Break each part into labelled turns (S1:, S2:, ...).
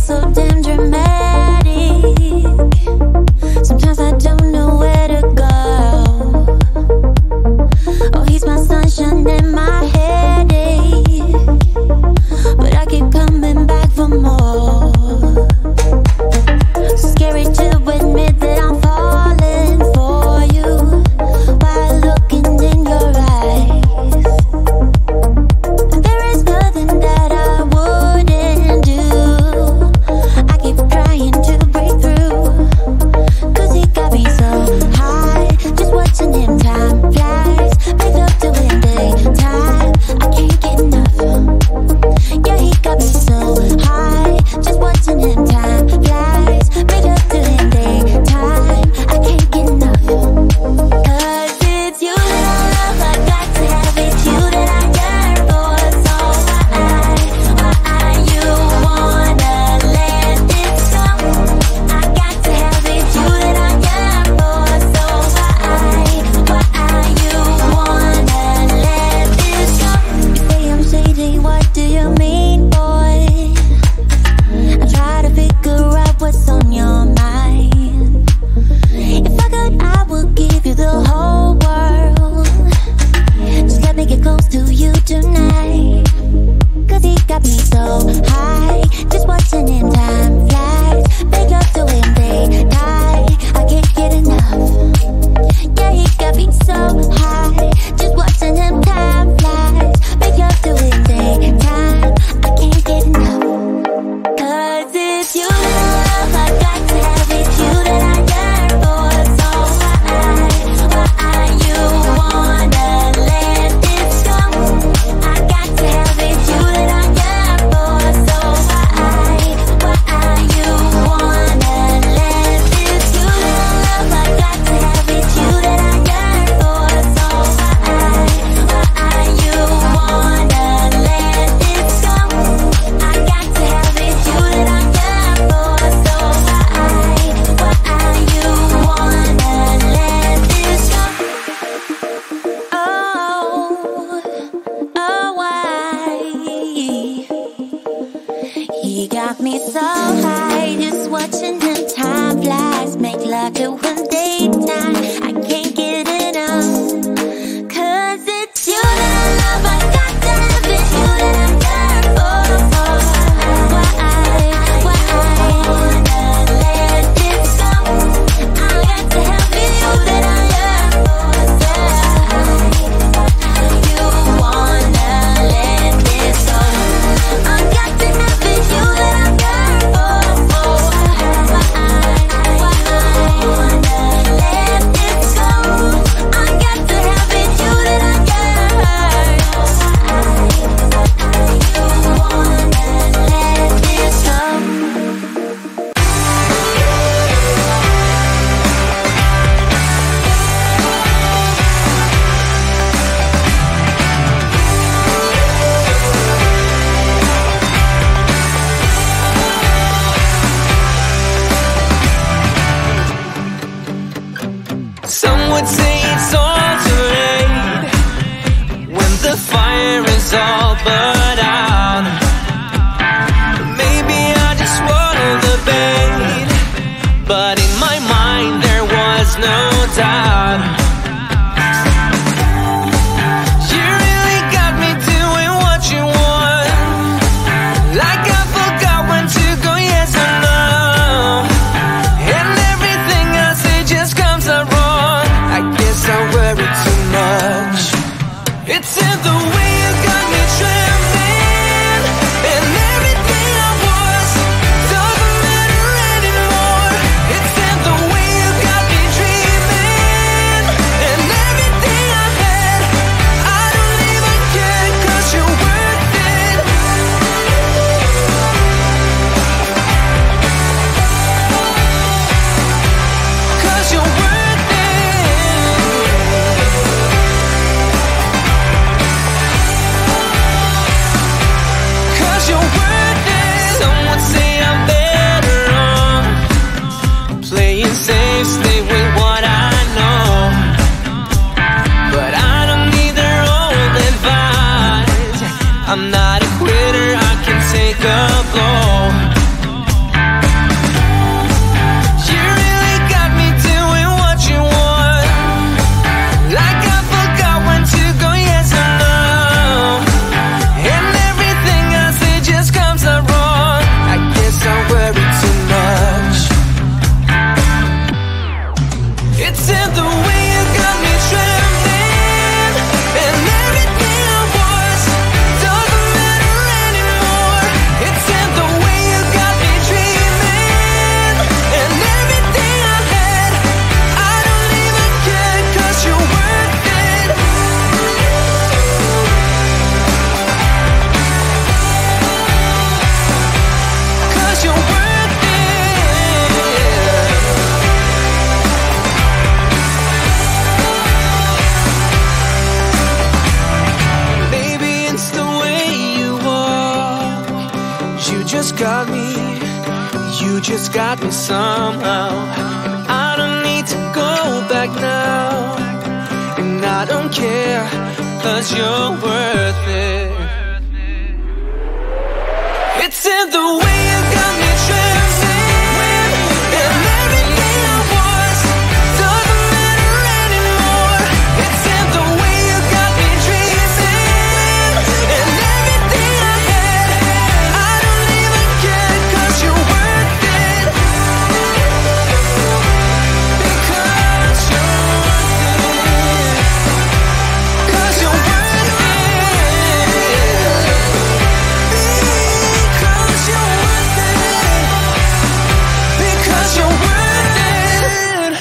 S1: so damn dramatic. Sometimes I don't know where to go. Oh, he's my sunshine and my headache, but I keep coming back for more. Scary to admit that I'm falling for you while looking in your eyes. And there is nothing that I wouldn't do. I keep trying to break through, 'cause he got me so high, just watching him. Time flies, make love to him daytime. I can't get enough. Yeah, he got me so high, just watching him. Time flies, make love to him daytime. I can't get enough. 'Cause it's you that I love, I got to have it. You that I yearn for. So why you wanna let this go? I got to have it. You that I yearn for. So why you wanna let this go? You say I'm shady, what do you mean, boy? I try to figure out what's on your mind. If I could, I would give you the whole world. Just let me get close to you tonight. 'Cause he got me so high, just watching him. Time flies, make love to him daytime. I can't get enough. Yeah, he got me so high, just watching him. Time flies, make love to him daytime. I can't get enough. 'Cause it's you that I love, I got to have it. You that I yearn for. So why you wanna let this go? I got to have it. You that I yearn for. So why you wanna let this? You that I love, I got to have it. You that I yearn for. So why you wanna let this go? I got to have it. You that I yearn for. So why you wanna let this go? Why? He got me so high, just watching him. Time flies, make love to him daytime. I can't get enough. 'Cause it's you that I love, I got to have it. You that I yearn for. Why wanna let this go? I got to have it. You that I yearn for. You wanna let this go? I got to have it. You that I yearn for. Why wanna let this go? I got to have it. You that I yearn for. You wanna let this go?
S2: Some would say it's all too late when the fire is all but out. Maybe I just swallowed the bait, but in my mind there was no doubt. You really got me doing what you want, like I forgot when to go yes or no, and everything I say just comes out wrong. I guess I worry too much. It's in the way you got me trembling, and everything I was doesn't matter anymore. It's in the way you got me dreaming, and everything I had, I don't even care, 'cause you're worth it. 'Cause you're worth it. 'Cause you're worth it. Some would say I'm better off playing safe, stay with what I know, but I don't need their old advice. I'm not a quitter, I can take a blow. just got me, you just got me somehow. And I don't need to go back now. And I don't care, 'cause you're worth it. It's in the way you got me trancing, and everything I was doesn't matter anymore. It's in the way you got me dreaming, and everything I had, I don't even care, 'cause you're worth it. Because you're worth it. 'Cause you're worth it. Because you're worth it.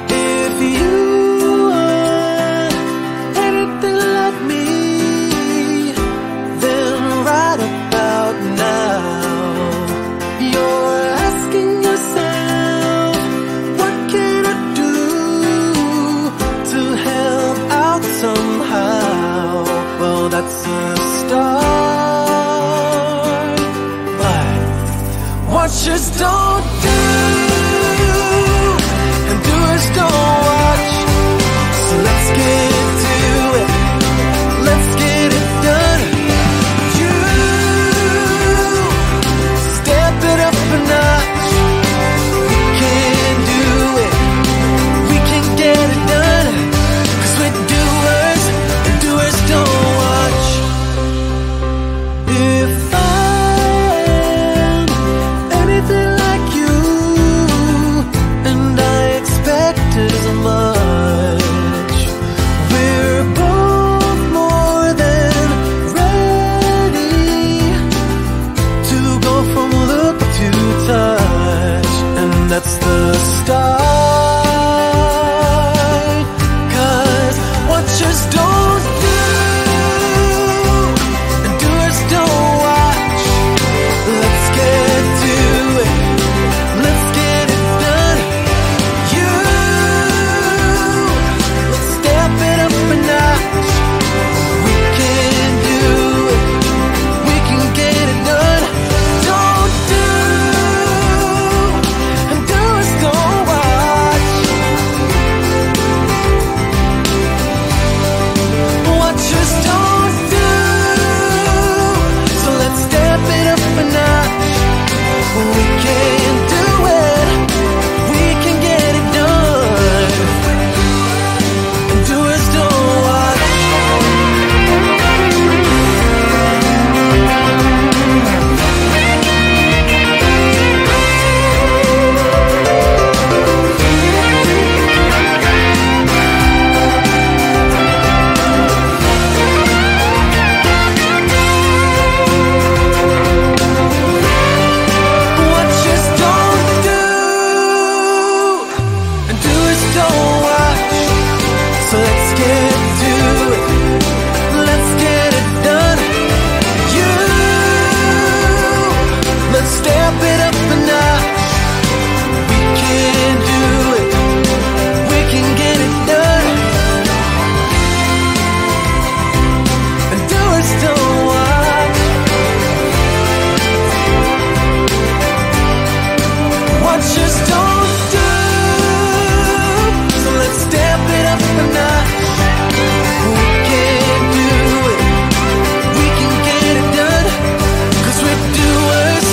S2: If you are anything like me, then right about now you're asking yourself, what can I do to help out somehow? Well, that's a start, but watchers don't do, and doers don't watch. So let's get to it, let's get it done. You step it up a notch. We can do it, we can get it done. 'Cause we're doers, and doers don't watch. If I'm anything like you, and I expect as much, we're both more than ready to go from look to touch. And that's the start. 'Cause watchers don't do, and doers don't watch. Let's get to it, let's get it done. You, let's step it up a notch. We can do it, we can get it done. Don't do, and doers don't watch. Watchers don't do, so let's step it up a notch. We can do it, we can get it done. And doers don't watch. Watchers don't do, and doers don't watch. So let's get to it, let's get it done. You, let's step it up a notch. We can do it, we can get it done. And doers don't watch. Watchers don't do, so let's step it up a notch. We can do it, we can get it done. 'Cause we're doers,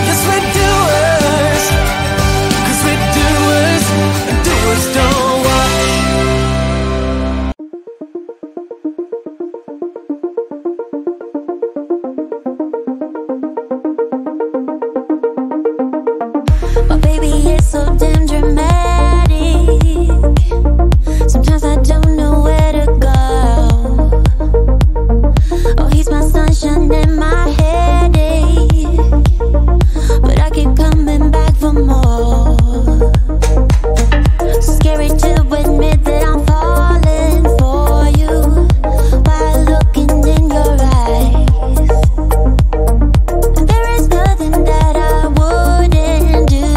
S2: yes we're doers. 'Cause we're doers, and doers don't watch.
S1: My baby is so damn dramatic. Sometimes I don't know where to go. Oh, he's my sunshine and my headache, but I keep coming back for more. Scary to admit that I'm falling for you while looking in your eyes. And there is nothing that I wouldn't do.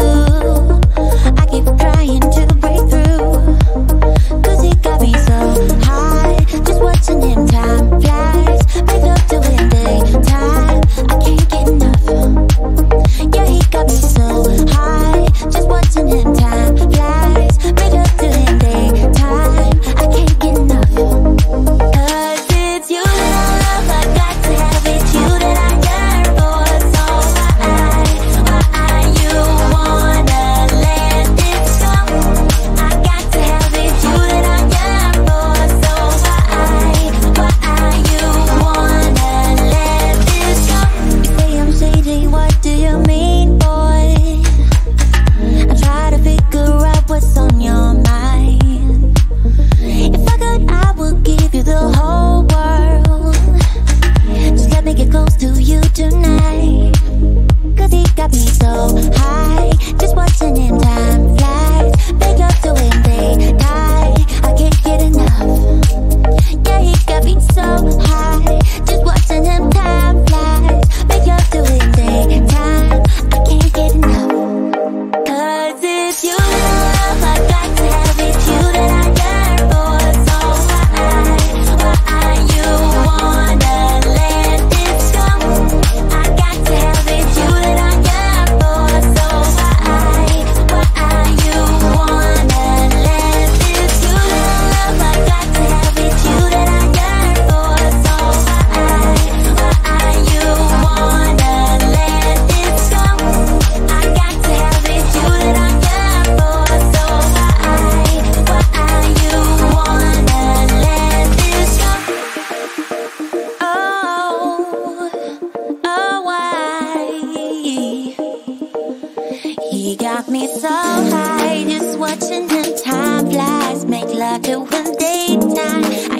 S1: He got me so high, just watching him time flies. Make love to him daytime.